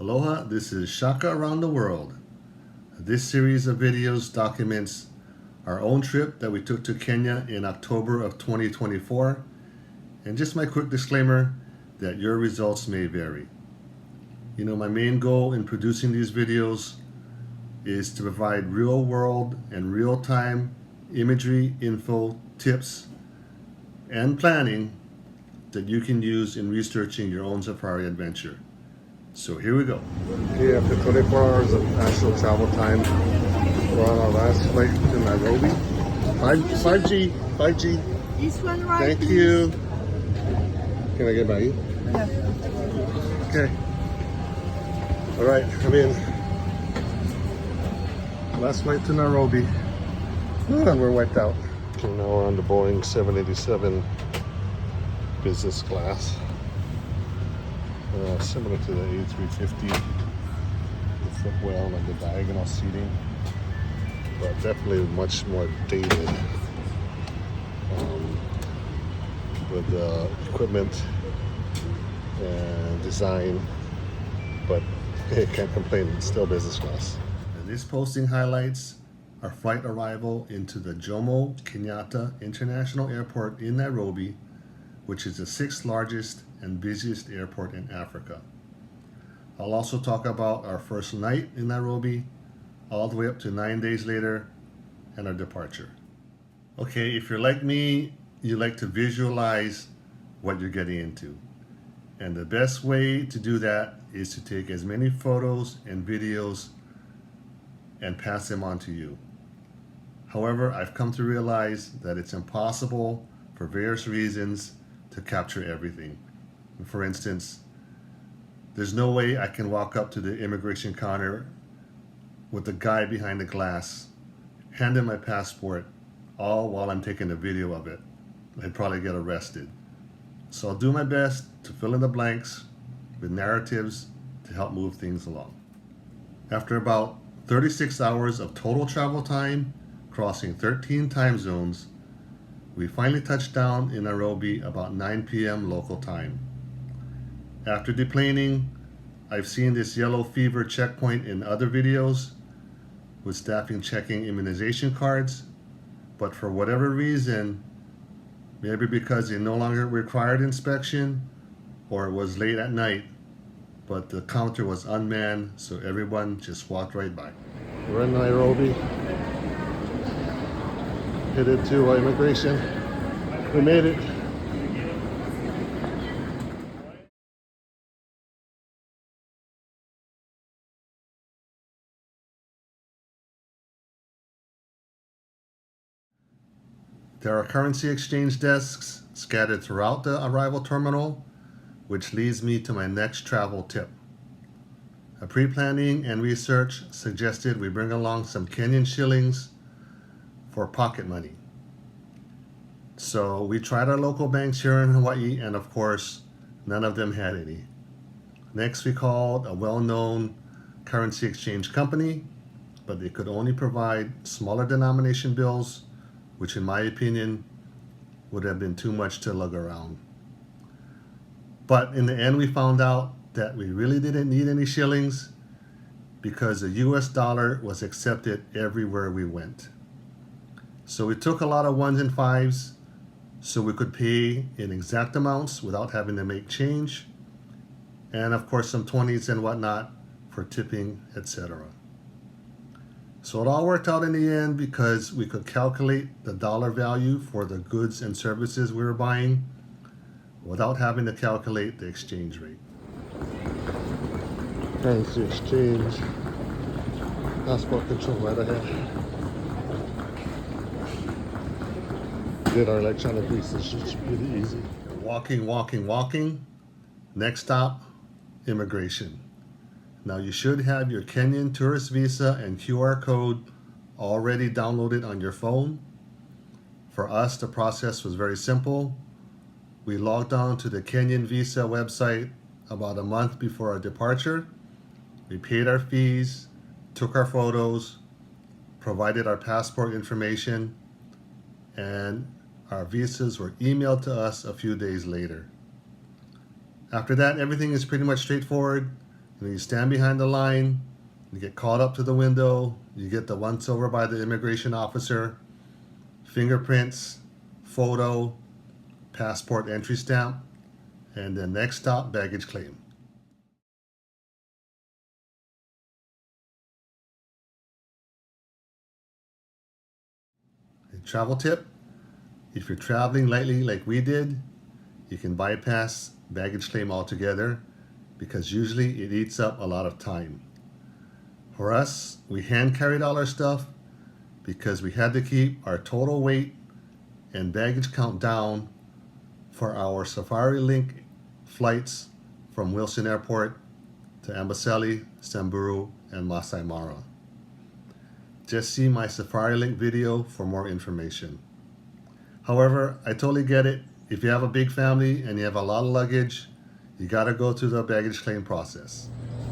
Aloha, this is Shaka Around the World. This series of videos documents our own trip that we took to Kenya in October of 2024, and just my quick disclaimer that your results may vary. You know, my main goal in producing these videos is to provide real world and real time imagery, info, tips, and planning that you can use in researching your own safari adventure. So here we go. Okay, after 24 hours of actual travel time, we're on our last flight to Nairobi. 5G. This one right. Thank you. Can I get by you? Yeah. Okay. All right, I'm in. Last flight to Nairobi. And we're wiped out. Okay, now we're on the Boeing 787 business class. Similar to the A350, the footwell and the diagonal seating, but definitely much more dated with the equipment and design, but hey, can't complain, it's still business class. And this posting highlights our flight arrival into the Jomo Kenyatta International Airport in Nairobi, which is the 6th largest and busiest airport in Africa. I'll also talk about our first night in Nairobi, all the way up to 9 days later, and our departure. Okay, if you're like me, you like to visualize what you're getting into. And the best way to do that is to take as many photos and videos and pass them on to you. However, I've come to realize that it's impossible for various reasons to capture everything. For instance, there's no way I can walk up to the immigration counter with the guy behind the glass, hand him my passport, all while I'm taking a video of it. I'd probably get arrested. So I'll do my best to fill in the blanks with narratives to help move things along. After about 36 hours of total travel time, crossing 13 time zones, we finally touched down in Nairobi about 9 p.m. local time. After deplaning, I've seen this yellow fever checkpoint in other videos with staffing checking immunization cards, but for whatever reason, maybe because they no longer required inspection or it was late at night, but the counter was unmanned, so everyone just walked right by. We're in Nairobi, headed to immigration. We made it. There are currency exchange desks scattered throughout the arrival terminal, which leads me to my next travel tip. A pre-planning and research suggested we bring along some Kenyan shillings for pocket money. So we tried our local banks here in Hawaii, and of course, none of them had any. Next, we called a well-known currency exchange company, but they could only provide smaller denomination bills, which in my opinion would have been too much to lug around. But in the end, we found out that we really didn't need any shillings because the US dollar was accepted everywhere we went. So we took a lot of 1s and 5s so we could pay in exact amounts without having to make change, and of course some 20s and whatnot for tipping, etc. So it all worked out in the end because we could calculate the dollar value for the goods and services we were buying without having to calculate the exchange rate. Currency exchange, passport control right ahead. Did our electronic research, it's really easy. Walking. Next stop, immigration. Now you should have your Kenyan tourist visa and QR code already downloaded on your phone. For us, the process was very simple. We logged on to the Kenyan visa website about a month before our departure. We paid our fees, took our photos, provided our passport information, and our visas were emailed to us a few days later. After that, everything is pretty much straightforward. You stand behind the line, you get called up to the window, you get the once over by the immigration officer, fingerprints, photo, passport entry stamp, and then next stop, baggage claim. A travel tip, if you're traveling lightly like we did, you can bypass baggage claim altogether because usually it eats up a lot of time. For us, we hand carried all our stuff because we had to keep our total weight and baggage count down for our Safari Link flights from Wilson Airport to Amboseli, Samburu, and Masai Mara. Just see my Safari Link video for more information. However, I totally get it. If you have a big family and you have a lot of luggage, you gotta go through the baggage claim process.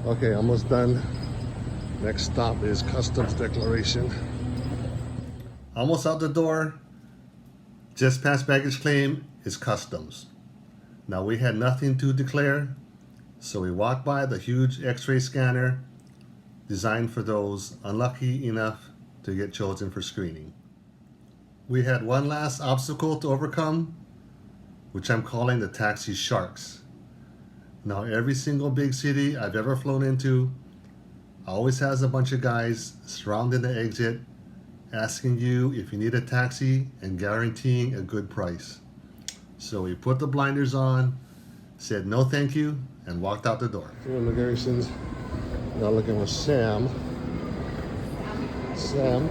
Okay, almost done. Next stop is customs declaration. Almost out the door, just past baggage claim is customs. Now we had nothing to declare, so we walked by the huge x-ray scanner designed for those unlucky enough to get chosen for screening. We had one last obstacle to overcome, which I'm calling the taxi sharks. Now every single big city I've ever flown into always has a bunch of guys surrounding the exit asking you if you need a taxi and guaranteeing a good price. So we put the blinders on, said no thank you, and walked out the door. Through immigrations, now looking for Sam. Sam.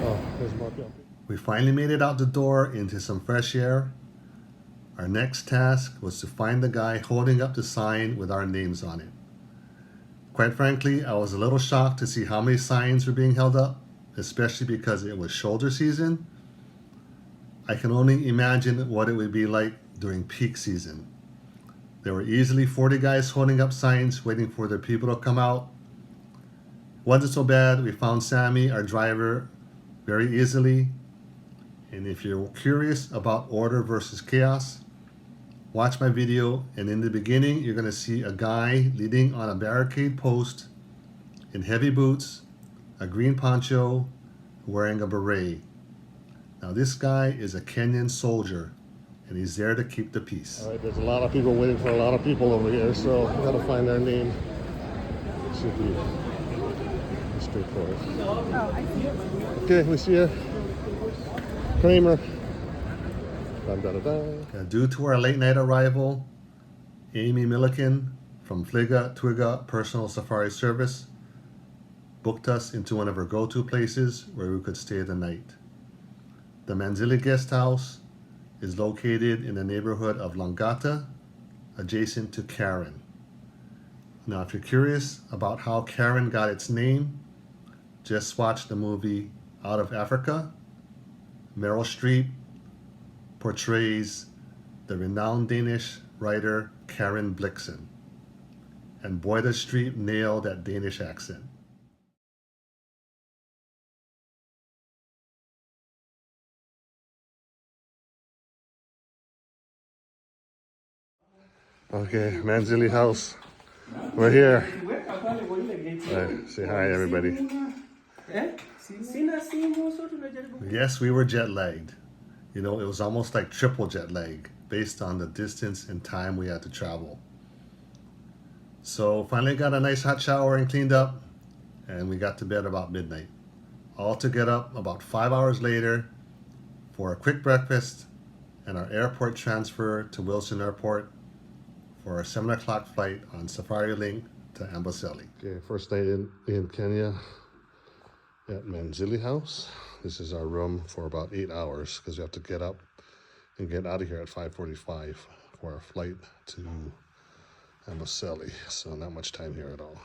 Oh, there's more people. We finally made it out the door into some fresh air. Our next task was to find the guy holding up the sign with our names on it. Quite frankly, I was a little shocked to see how many signs were being held up, especially because it was shoulder season. I can only imagine what it would be like during peak season. There were easily 40 guys holding up signs waiting for their people to come out. Wasn't so bad. We found Sammy, our driver, very easily. And if you're curious about order versus chaos, watch my video, and in the beginning you're going to see a guy leaning on a barricade post in heavy boots, a green poncho, wearing a beret. Now this guy is a Kenyan soldier and he's there to keep the peace. All right, there's a lot of people waiting for a lot of people over here, so we gotta find their name. It should be straightforward. Oh, I see. Okay, we see you. Kramer. Due to our late night arrival, Amy Milliken from Fliga Twiga Personal Safari Service booked us into one of her go-to places where we could stay the night. The Manzili Guest House is located in the neighborhood of Langata, adjacent to Karen. Now, if you're curious about how Karen got its name, just watch the movie Out of Africa. Meryl Streep portrays the renowned Danish writer Karen Blixen. And boy does Streep nail that Danish accent. Okay, Manzili House. We're here. Say hi, everybody. Yes, we were jet lagged. You know, it was almost like triple jet lag based on the distance and time we had to travel. So finally got a nice hot shower and cleaned up, and we got to bed about midnight. All to get up about 5 hours later for a quick breakfast and our airport transfer to Wilson Airport for our 7 o'clock flight on Safari Link to Amboseli. Okay, first night in Kenya at Manzili House. This is our room for about 8 hours because we have to get up and get out of here at 5:45 for our flight to Amboseli. So not much time here at all.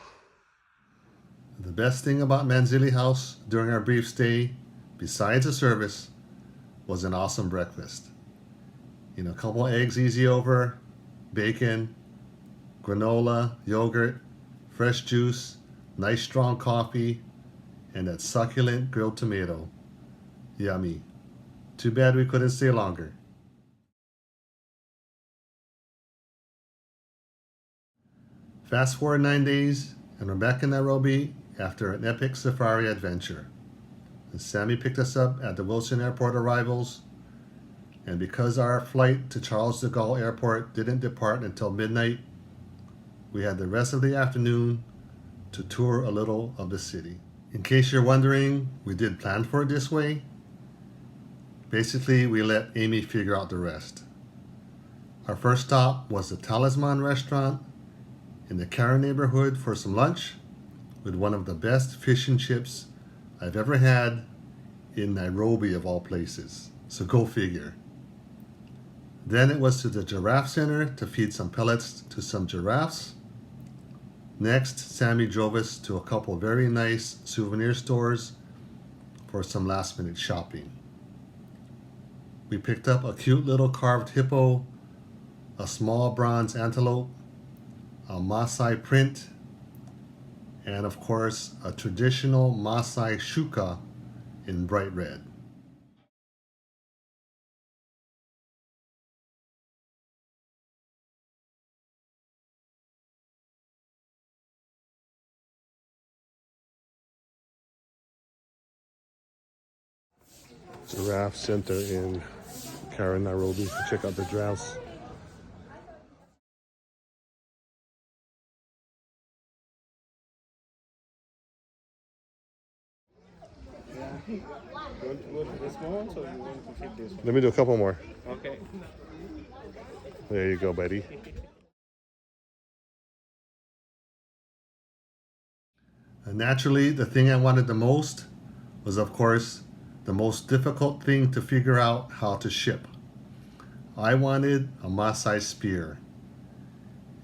The best thing about Manzili House during our brief stay, besides the service, was an awesome breakfast. You know, a couple eggs easy over, bacon, granola, yogurt, fresh juice, nice strong coffee, and that succulent grilled tomato. Yummy. Too bad we couldn't stay longer. Fast forward 9 days, and we're back in Nairobi after an epic safari adventure. And Sammy picked us up at the Wilson Airport arrivals, and because our flight to Charles de Gaulle Airport didn't depart until midnight, we had the rest of the afternoon to tour a little of the city. In case you're wondering, we did plan for it this way. Basically, we let Amy figure out the rest. Our first stop was the Talisman restaurant in the Karen neighborhood for some lunch with one of the best fish and chips I've ever had in Nairobi of all places. So go figure. Then it was to the Giraffe Center to feed some pellets to some giraffes. Next, Sammy drove us to a couple very nice souvenir stores for some last minute shopping. We picked up a cute little carved hippo, a small bronze antelope, a Maasai print, and of course a traditional Maasai shuka in bright red. Giraffe Center in Karen, Nairobi. Check out the giraffes. You want to go to this one, so you want to take this one? Let me do a couple more. Okay. There you go, buddy. And naturally, the thing I wanted the most was, of course, the most difficult thing to figure out how to ship. I wanted a Maasai spear.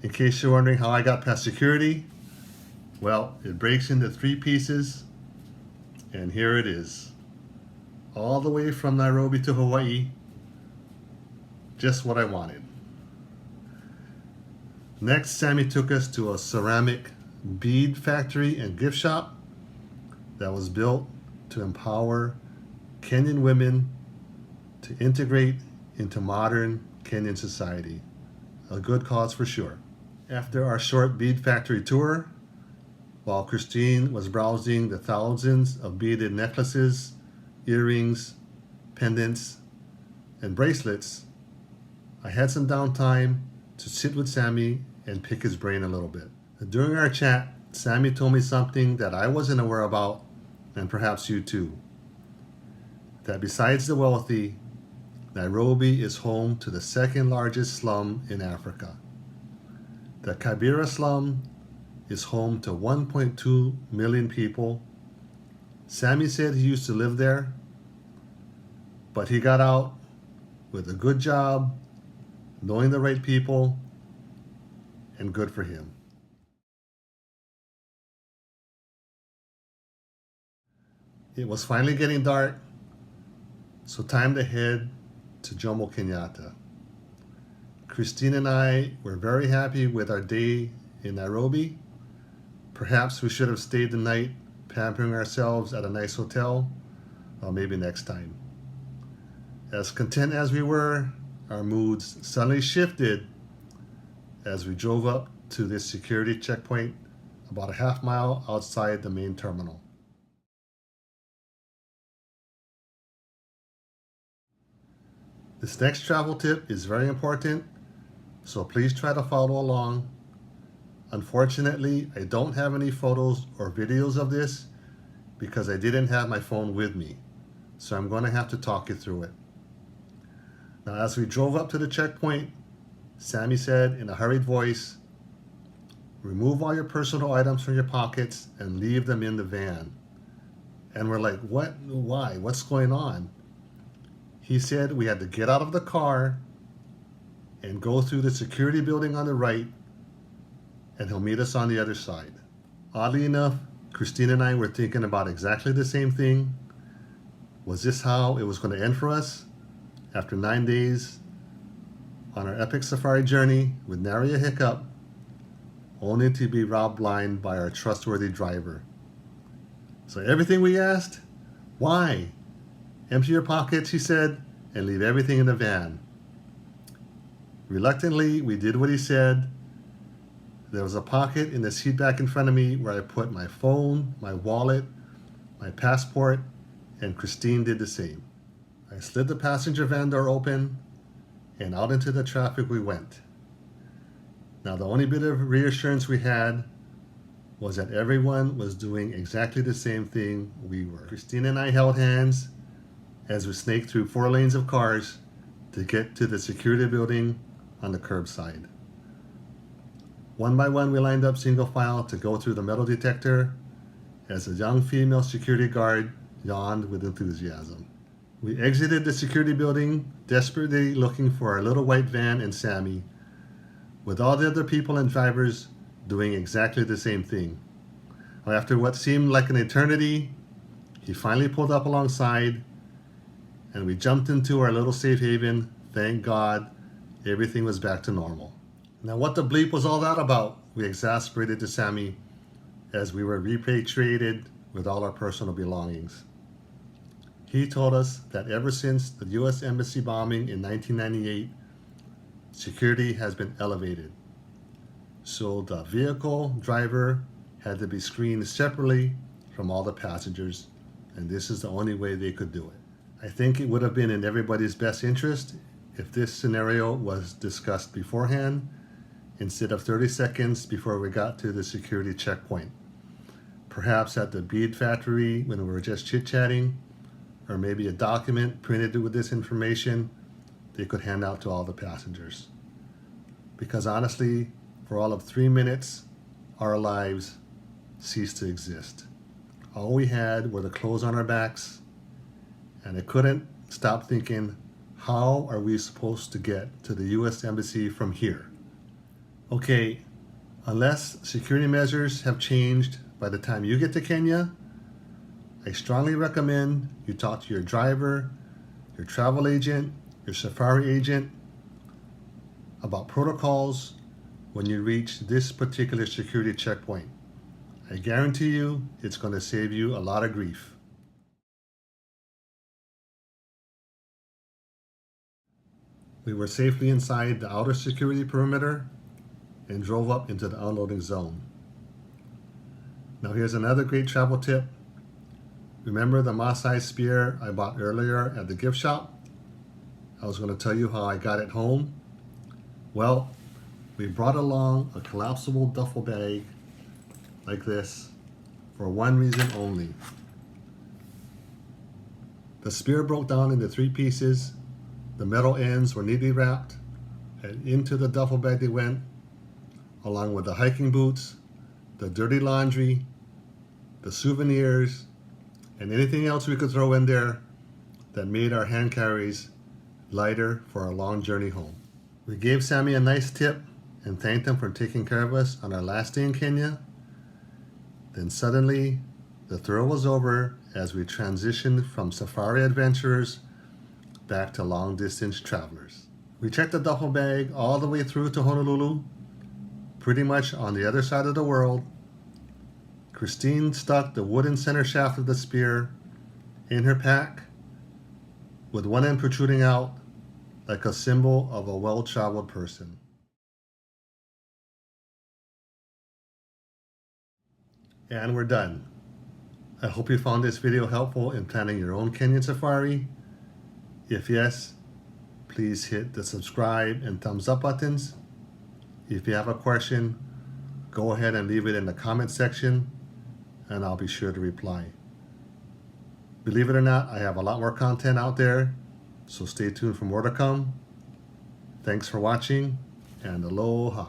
In case you're wondering how I got past security, well, it breaks into 3 pieces, and here it is. All the way from Nairobi to Hawaii, just what I wanted. Next, Sammy took us to a ceramic bead factory and gift shop that was built to empower Kenyan women to integrate into modern Kenyan society. A good cause for sure. After our short bead factory tour, while Christine was browsing the thousands of beaded necklaces, earrings, pendants, and bracelets, I had some downtime to sit with Sammy and pick his brain a little bit. During our chat, Sammy told me something that I wasn't aware about, and perhaps you too. That besides the wealthy, Nairobi is home to the second largest slum in Africa. The Kibera slum is home to 1.2 million people. Sammy said he used to live there, but he got out with a good job, knowing the right people, and good for him. It was finally getting dark, so time to head to Jomo, Kenyatta. Christine and I were very happy with our day in Nairobi. Perhaps we should have stayed the night pampering ourselves at a nice hotel, or maybe next time. As content as we were, our moods suddenly shifted as we drove up to this security checkpoint about a half mile outside the main terminal. This next travel tip is very important, so please try to follow along. Unfortunately, I don't have any photos or videos of this because I didn't have my phone with me, so I'm going to have to talk you through it. Now, as we drove up to the checkpoint, Sammy said in a hurried voice, "Remove all your personal items from your pockets and leave them in the van." And we're like, what? Why? What's going on? He said we had to get out of the car and go through the security building on the right, and he'll meet us on the other side. Oddly enough, Christine and I were thinking about exactly the same thing. Was this how it was going to end for us? After 9 days on our epic safari journey with nary a hiccup, only to be robbed blind by our trustworthy driver. So everything we asked, why? Empty your pockets, he said, and leave everything in the van. Reluctantly, we did what he said. There was a pocket in the seat back in front of me where I put my phone, my wallet, my passport, and Christine did the same. I slid the passenger van door open, and out into the traffic we went. Now, the only bit of reassurance we had was that everyone was doing exactly the same thing we were. Christine and I held hands as we snaked through 4 lanes of cars to get to the security building on the curbside. One by one, we lined up single file to go through the metal detector as a young female security guard yawned with enthusiasm. We exited the security building, desperately looking for our little white van and Sammy, with all the other people and drivers doing exactly the same thing. After what seemed like an eternity, he finally pulled up alongside, and we jumped into our little safe haven. Thank God, everything was back to normal. Now, what the bleep was all that about? We exasperated to Sammy as we were repatriated with all our personal belongings. He told us that ever since the U.S. Embassy bombing in 1998, security has been elevated. So the vehicle driver had to be screened separately from all the passengers, and this is the only way they could do it. I think it would have been in everybody's best interest if this scenario was discussed beforehand instead of 30 seconds before we got to the security checkpoint. Perhaps at the bead factory when we were just chit-chatting, or maybe a document printed with this information they could hand out to all the passengers. Because honestly, for all of 3 minutes, our lives ceased to exist. All we had were the clothes on our backs, and I couldn't stop thinking, how are we supposed to get to the U.S. Embassy from here? Okay, unless security measures have changed by the time you get to Kenya, I strongly recommend you talk to your driver, your travel agent, your safari agent about protocols when you reach this particular security checkpoint. I guarantee you it's going to save you a lot of grief. We were safely inside the outer security perimeter and drove up into the unloading zone. Now here's another great travel tip. Remember the Maasai spear I bought earlier at the gift shop? I was going to tell you how I got it home. Well, we brought along a collapsible duffel bag like this for one reason only. The spear broke down into 3 pieces. The metal ends were neatly wrapped, and into the duffel bag they went, along with the hiking boots, the dirty laundry, the souvenirs, and anything else we could throw in there that made our hand carries lighter for our long journey home. We gave Sammy a nice tip and thanked him for taking care of us on our last day in Kenya. Then suddenly, the thrill was over as we transitioned from safari adventurers back to long-distance travelers. We checked the duffel bag all the way through to Honolulu, pretty much on the other side of the world. Christine stuck the wooden center shaft of the spear in her pack, with one end protruding out like a symbol of a well-traveled person. And we're done. I hope you found this video helpful in planning your own Kenyan safari. If yes, please hit the subscribe and thumbs up buttons. If you have a question, go ahead and leave it in the comment section and I'll be sure to reply. Believe it or not, I have a lot more content out there, so stay tuned for more to come. Thanks for watching, and aloha.